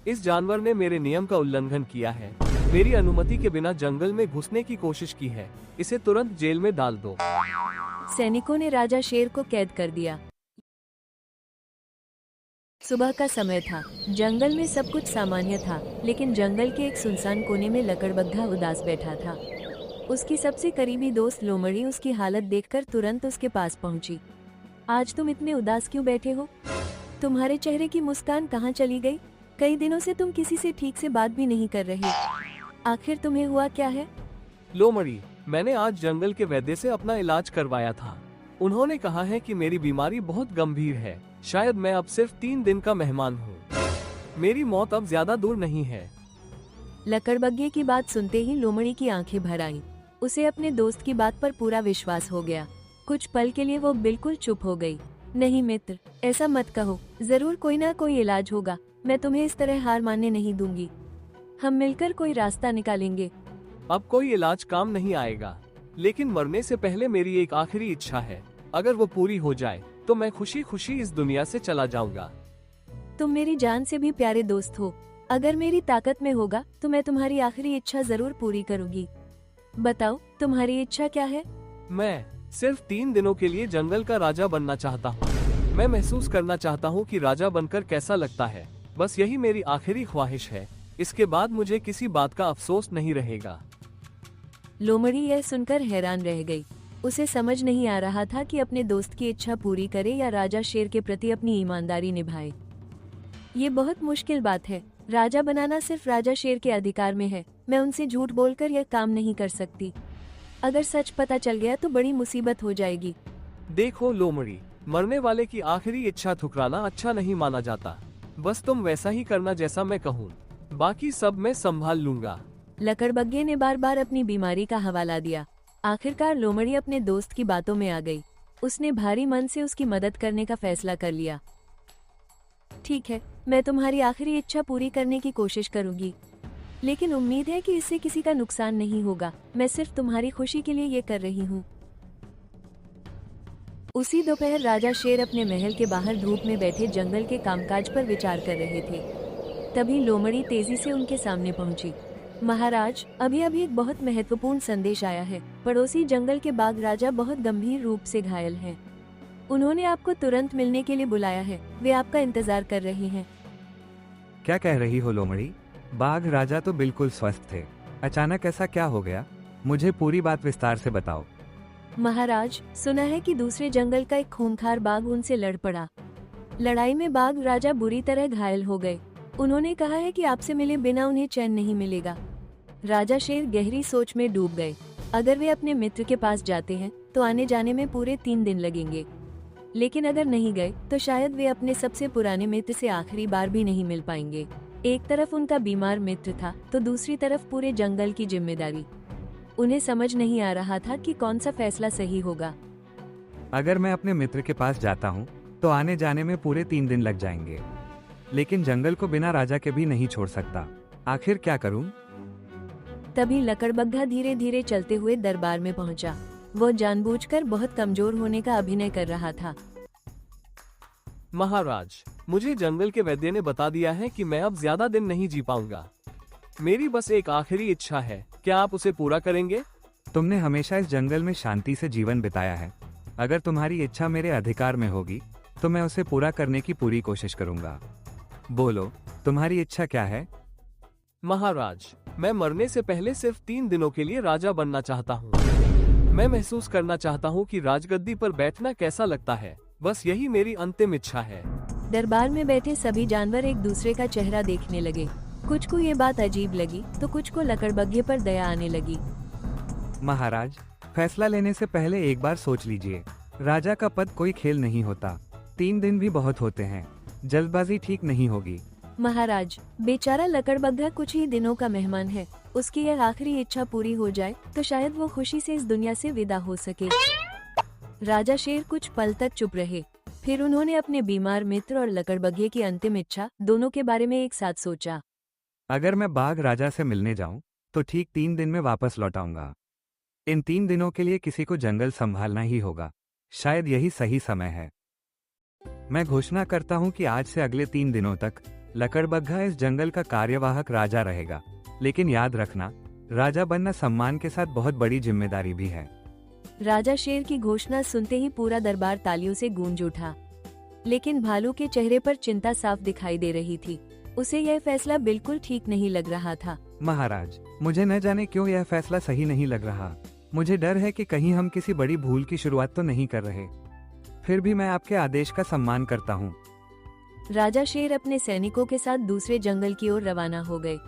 इस जानवर ने मेरे नियम का उल्लंघन किया है, मेरी अनुमति के बिना जंगल में घुसने की कोशिश की है। इसे तुरंत जेल में डाल दो। सैनिकों ने राजा शेर को कैद कर दिया। सुबह का समय था। जंगल में सब कुछ सामान्य था, लेकिन जंगल के एक सुनसान कोने में लकड़बग्घा उदास बैठा था। उसकी सबसे करीबी दोस्त लोमड़ी उसकी हालत देखकर तुरंत उसके पास पहुंची। आज तुम इतने उदास क्यों बैठे हो? तुम्हारे चेहरे की मुस्कान कहाँ चली गई? कई दिनों से तुम किसी से ठीक से बात भी नहीं कर रहे। आखिर तुम्हें हुआ क्या है? लोमड़ी, मैंने आज जंगल के वैद्य से अपना इलाज करवाया था। उन्होंने कहा है कि मेरी बीमारी बहुत गंभीर है। शायद मैं अब सिर्फ 3 दिन का मेहमान हूँ। मेरी मौत अब ज्यादा दूर नहीं है। लकड़बग्घे की बात सुनते ही लोमड़ी की आंखें भर आईं। उसे अपने दोस्त की बात पर पूरा विश्वास हो गया। कुछ पल के लिए वो बिल्कुल चुप हो गई। नहीं मित्र, ऐसा मत कहो, जरूर कोई ना कोई इलाज होगा। मैं तुम्हें इस तरह हार मानने नहीं दूंगी। हम मिलकर कोई रास्ता निकालेंगे। अब कोई इलाज काम नहीं आएगा, लेकिन मरने से पहले मेरी एक आखिरी इच्छा है। अगर वो पूरी हो जाए तो मैं खुशी खुशी इस दुनिया से चला जाऊंगा। तुम मेरी जान से भी प्यारे दोस्त हो। अगर मेरी ताकत में होगा तो मैं तुम्हारी आखिरी इच्छा जरूर पूरी करूंगी। बताओ, तुम्हारी इच्छा क्या है? मैं सिर्फ 3 दिनों के लिए जंगल का राजा बनना चाहता हूँ। मैं महसूस करना चाहता हूँ कि राजा बनकर कैसा लगता है। बस यही मेरी आखिरी ख्वाहिश है। इसके बाद मुझे किसी बात का अफसोस नहीं रहेगा। लोमड़ी यह सुनकर हैरान रह गई। उसे समझ नहीं आ रहा था कि अपने दोस्त की इच्छा पूरी करे या राजा शेर के प्रति अपनी ईमानदारी निभाए। ये बहुत मुश्किल बात है। राजा बनाना सिर्फ राजा शेर के अधिकार में है। मैं उनसे झूठ बोलकर यह काम नहीं कर सकती। अगर सच पता चल गया तो बड़ी मुसीबत हो जाएगी। देखो लोमड़ी, मरने वाले की आखिरी इच्छा ठुकराना अच्छा नहीं माना जाता। बस तुम वैसा ही करना जैसा मैं कहूँ, बाकी सब मैं संभाल लूंगा। लकड़बग्घे ने बार बार अपनी बीमारी का हवाला दिया। आखिरकार लोमड़ी अपने दोस्त की बातों में आ गई। उसने भारी मन से उसकी मदद करने का फैसला कर लिया। ठीक है, मैं तुम्हारी आखिरी इच्छा पूरी करने की कोशिश करूंगी, लेकिन उम्मीद है कि इससे किसी का नुकसान नहीं होगा। मैं सिर्फ तुम्हारी खुशी के लिए ये कर रही हूँ। उसी दोपहर राजा शेर अपने महल के बाहर धूप में बैठे जंगल के कामकाज पर विचार कर रहे थे। तभी लोमड़ी तेजी से उनके सामने पहुंची। महाराज, अभी अभी एक बहुत महत्वपूर्ण संदेश आया है। पड़ोसी जंगल के बाघ राजा बहुत गंभीर रूप से घायल हैं। उन्होंने आपको तुरंत मिलने के लिए बुलाया है। वे आपका इंतजार कर रहे हैं। क्या कह रही हो लोमड़ी? बाघ राजा तो बिल्कुल स्वस्थ थे। अचानक ऐसा क्या हो गया? मुझे पूरी बात विस्तार से बताओ। महाराज, सुना है कि दूसरे जंगल का एक खूंखार बाघ उनसे लड़ पड़ा। लड़ाई में बाघ राजा बुरी तरह घायल हो गए। उन्होंने कहा है कि आपसे मिले बिना उन्हें चैन नहीं मिलेगा। राजा शेर गहरी सोच में डूब गए। अगर वे अपने मित्र के पास जाते हैं तो आने जाने में पूरे 3 दिन लगेंगे, लेकिन अगर नहीं गए तो शायद वे अपने सबसे पुराने मित्र से आखिरी बार भी नहीं मिल पाएंगे। एक तरफ उनका बीमार मित्र था तो दूसरी तरफ पूरे जंगल की जिम्मेदारी। उन्हें समझ नहीं आ रहा था कि कौन सा फैसला सही होगा। अगर मैं अपने मित्र के पास जाता हूँ तो आने जाने में पूरे 3 दिन लग जाएंगे, लेकिन जंगल को बिना राजा के भी नहीं छोड़ सकता। आखिर क्या करूं? तभी लकड़बग्घा धीरे धीरे चलते हुए दरबार में पहुंचा। वो जानबूझकर बहुत कमजोर होने का अभिनय कर रहा था। महाराज, मुझे जंगल के वैद्य ने बता दिया है कि मैं अब ज्यादा दिन नहीं जी पाऊंगा। मेरी बस एक आखिरी इच्छा है। क्या आप उसे पूरा करेंगे? तुमने हमेशा इस जंगल में शांति से जीवन बिताया है। अगर तुम्हारी इच्छा मेरे अधिकार में होगी तो मैं उसे पूरा करने की पूरी कोशिश करूंगा। बोलो, तुम्हारी इच्छा क्या है? महाराज, मैं मरने से पहले सिर्फ 3 दिनों के लिए राजा बनना चाहता हूँ। मैं महसूस करना चाहता हूँ कि राजगद्दी पर बैठना कैसा लगता है। बस यही मेरी अंतिम इच्छा है। दरबार में बैठे सभी जानवर एक दूसरे का चेहरा देखने लगे। कुछ को ये बात अजीब लगी तो कुछ को लकड़बग्घे पर दया आने लगी। महाराज, फैसला लेने से पहले एक बार सोच लीजिए। राजा का पद कोई खेल नहीं होता। 3 दिन भी बहुत होते हैं। जल्दबाजी ठीक नहीं होगी। महाराज, बेचारा लकड़बग्घा कुछ ही दिनों का मेहमान है। उसकी यह आखिरी इच्छा पूरी हो जाए तो शायद वो खुशी से इस दुनिया से विदा हो सके। राजा शेर कुछ पल तक चुप रहे। फिर उन्होंने अपने बीमार मित्र और लकड़बग्घे की अंतिम इच्छा दोनों के बारे में एक साथ सोचा। अगर मैं बाघ राजा से मिलने जाऊं तो ठीक 3 दिन में वापस लौट आऊंगा। इन 3 दिनों के लिए किसी को जंगल संभालना ही होगा। शायद यही सही समय है। मैं घोषणा करता हूं कि आज से अगले 3 दिनों तक लकड़बग्घा इस जंगल का कार्यवाहक राजा रहेगा, लेकिन याद रखना, राजा बनना सम्मान के साथ बहुत बड़ी जिम्मेदारी भी है। राजा शेर की घोषणा सुनते ही पूरा दरबार तालियों से गूंज उठा, लेकिन भालू के चेहरे पर चिंता साफ दिखाई दे रही थी। उसे यह फैसला बिल्कुल ठीक नहीं लग रहा था। महाराज, मुझे न जाने क्यों यह फैसला सही नहीं लग रहा। मुझे डर है कि कहीं हम किसी बड़ी भूल की शुरुआत तो नहीं कर रहे। फिर भी मैं आपके आदेश का सम्मान करता हूँ। राजा शेर अपने सैनिकों के साथ दूसरे जंगल की ओर रवाना हो गए।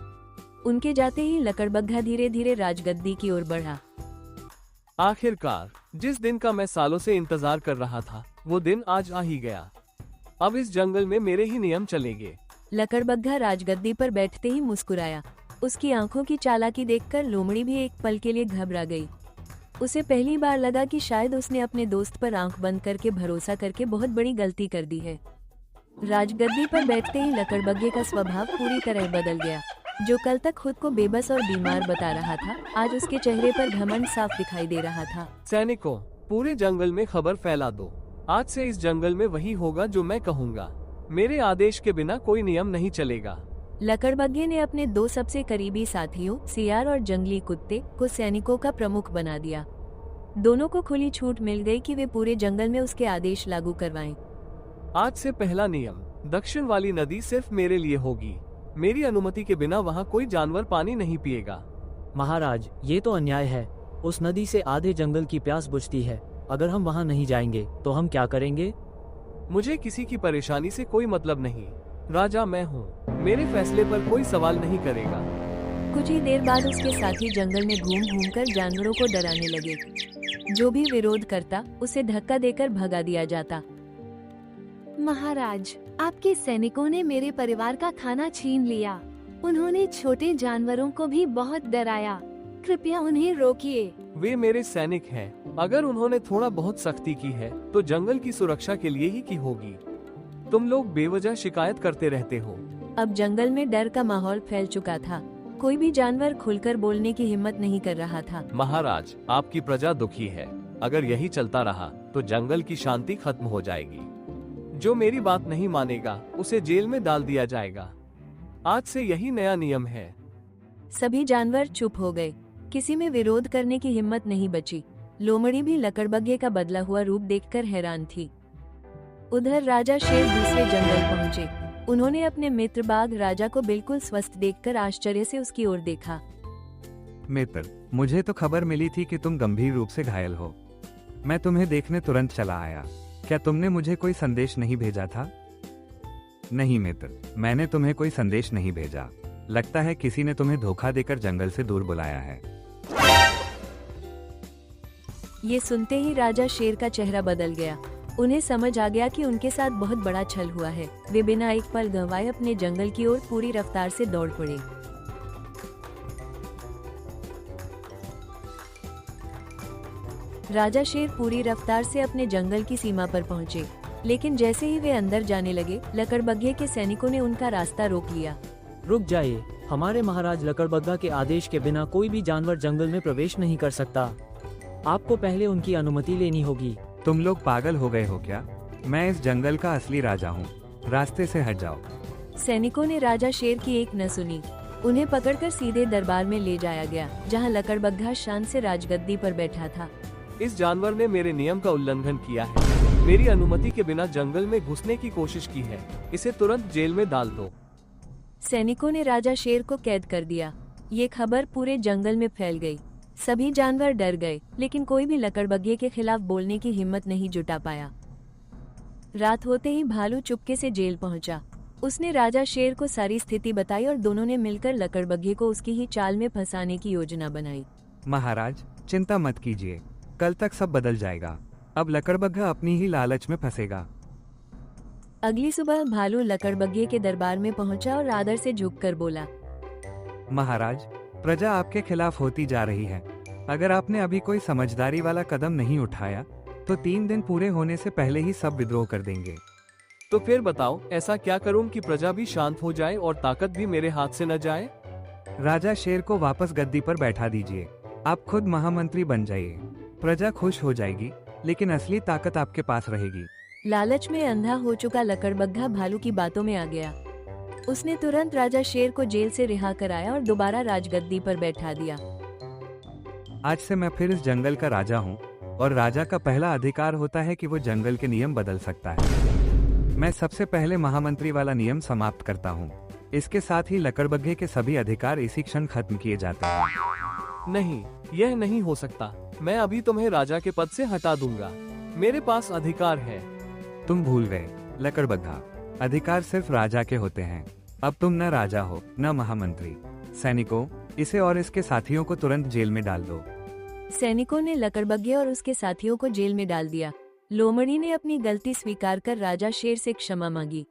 उनके जाते ही लकड़बग्घा धीरे धीरे राजगद्दी की ओर बढ़ा। आखिरकार जिस दिन का मैं सालों से इंतजार कर रहा था, वो दिन आज आ ही गया। अब इस जंगल में मेरे ही नियम चलेंगे। लकड़बग्घा राजगद्दी पर बैठते ही मुस्कुराया। उसकी आंखों की चालाकी देखकर लोमड़ी भी एक पल के लिए घबरा गई। उसे पहली बार लगा कि शायद उसने अपने दोस्त पर आंख बंद करके भरोसा करके बहुत बड़ी गलती कर दी है। राजगद्दी पर बैठते ही लकड़बग्घे का स्वभाव पूरी तरह बदल गया। जो कल तक खुद को बेबस और बीमार बता रहा था, आज उसके चेहरे पर घमंड साफ दिखाई दे रहा था। सैनिकों, पूरे जंगल में खबर फैला दो। आज से इस जंगल में वही होगा जो मैं कहूँगा। मेरे आदेश के बिना कोई नियम नहीं चलेगा। लकड़बग्घे ने अपने दो सबसे करीबी साथियों सियार और जंगली कुत्ते को सैनिकों का प्रमुख बना दिया। दोनों को खुली छूट मिल गई कि वे पूरे जंगल में उसके आदेश लागू करवाएं। आज से पहला नियम, दक्षिण वाली नदी सिर्फ मेरे लिए होगी। मेरी अनुमति के बिना वहाँ कोई जानवर पानी नहीं पिएगा। महाराज, ये तो अन्याय है। उस नदी से आधे जंगल की प्यास बुझती है। अगर हम वहाँ नहीं जाएंगे तो हम क्या करेंगे? मुझे किसी की परेशानी से कोई मतलब नहीं। राजा मैं हूँ, मेरे फैसले पर कोई सवाल नहीं करेगा। कुछ ही देर बाद उसके साथी जंगल में घूम घूमकर जानवरों को डराने लगे। जो भी विरोध करता उसे धक्का देकर भगा दिया जाता। महाराज, आपके सैनिकों ने मेरे परिवार का खाना छीन लिया। उन्होंने छोटे जानवरों को भी बहुत डराया। कृपया उन्हें रोकिए। वे मेरे सैनिक हैं। अगर उन्होंने थोड़ा बहुत सख्ती की है तो जंगल की सुरक्षा के लिए ही की होगी। तुम लोग बेवजह शिकायत करते रहते हो। अब जंगल में डर का माहौल फैल चुका था। कोई भी जानवर खुलकर बोलने की हिम्मत नहीं कर रहा था। महाराज, आपकी प्रजा दुखी है। अगर यही चलता रहा तो जंगल की शांति खत्म हो जाएगी। जो मेरी बात नहीं मानेगा उसे जेल में डाल दिया जाएगा। आज से यही नया नियम है। सभी जानवर चुप हो गए। किसी में विरोध करने की हिम्मत नहीं बची। लोमड़ी भी लकड़बग्घे का बदला हुआ रूप देखकर हैरान थी। उधर राजा शेर दूसरे जंगल पहुंचे। उन्होंने अपने मित्र बाघ राजा को बिल्कुल स्वस्थ देखकर आश्चर्य से उसकी ओर देखा। मित्र, मुझे तो खबर मिली थी कि तुम गंभीर रूप से घायल हो। मैं तुम्हें देखने तुरंत चला आया। क्या तुमने मुझे कोई संदेश नहीं भेजा था? नहीं मित्र, मैंने तुम्हें कोई संदेश नहीं भेजा। लगता है किसी ने तुम्हें धोखा देकर जंगल से दूर बुलाया है। ये सुनते ही राजा शेर का चेहरा बदल गया। उन्हें समझ आ गया कि उनके साथ बहुत बड़ा छल हुआ है। वे बिना एक पल गंवाए अपने जंगल की ओर पूरी रफ्तार से दौड़ पड़े। राजा शेर पूरी रफ्तार से अपने जंगल की सीमा पर पहुंचे, लेकिन जैसे ही वे अंदर जाने लगे, लकड़बग्घे के सैनिकों ने उनका रास्ता रोक लिया। रुक जाइए, हमारे महाराज लकड़बग्घा के आदेश के बिना कोई भी जानवर जंगल में प्रवेश नहीं कर सकता। आपको पहले उनकी अनुमति लेनी होगी। तुम लोग पागल हो गए हो क्या? मैं इस जंगल का असली राजा हूँ। रास्ते से हट जाओ। सैनिकों ने राजा शेर की एक न सुनी। उन्हें पकड़कर सीधे दरबार में ले जाया गया, जहाँ लकड़बग्घा शान से राजगद्दी पर बैठा था। इस जानवर ने मेरे नियम का उल्लंघन किया है। मेरी अनुमति के बिना जंगल में घुसने की कोशिश की है। इसे तुरंत जेल में डाल दो। सैनिकों ने राजा शेर को कैद कर दिया। ये खबर पूरे जंगल में फैल गई। सभी जानवर डर गए, लेकिन कोई भी लकड़बग्घे के खिलाफ बोलने की हिम्मत नहीं जुटा पाया। रात होते ही भालू चुपके से जेल पहुंचा। उसने राजा शेर को सारी स्थिति बताई और दोनों ने मिलकर लकड़बग्घे को उसकी ही चाल में फंसाने की योजना बनाई। महाराज, चिंता मत कीजिए। कल तक सब बदल जाएगा। अब लकड़बग्घा अपनी ही लालच में फंसेगा। अगली सुबह भालू लकड़बग्घे के दरबार में पहुंचा और आदर से झुककर बोला, महाराज, प्रजा आपके खिलाफ होती जा रही है। अगर आपने अभी कोई समझदारी वाला कदम नहीं उठाया तो 3 दिन पूरे होने से पहले ही सब विद्रोह कर देंगे। तो फिर बताओ, ऐसा क्या करूं कि प्रजा भी शांत हो जाए और ताकत भी मेरे हाथ से न जाए? राजा शेर को वापस गद्दी पर बैठा दीजिए। आप खुद महामंत्री बन जाइए। प्रजा खुश हो जाएगी, लेकिन असली ताकत आपके पास रहेगी। लालच में अंधा हो चुका लकड़बग्घा भालू की बातों में आ गया। उसने तुरंत राजा शेर को जेल से रिहा कराया और दोबारा राजगद्दी पर बैठा दिया। आज से मैं फिर इस जंगल का राजा हूँ और राजा का पहला अधिकार होता है कि वो जंगल के नियम बदल सकता है। मैं सबसे पहले महामंत्री वाला नियम समाप्त करता हूँ। इसके साथ ही लकड़बग्घे के सभी अधिकार इसी क्षण खत्म किए जाते हैं। नहीं, यह नहीं हो सकता। मैं अभी तुम्हें राजा के पद से हटा दूंगा। मेरे पास अधिकार है। तुम भूल गए लकड़बग्घा, अधिकार सिर्फ राजा के होते हैं। अब तुम न राजा हो न महामंत्री। सैनिकों, इसे और इसके साथियों को तुरंत जेल में डाल दो। सैनिकों ने लकड़बग्घे और उसके साथियों को जेल में डाल दिया। लोमड़ी ने अपनी गलती स्वीकार कर राजा शेर से क्षमा मांगी।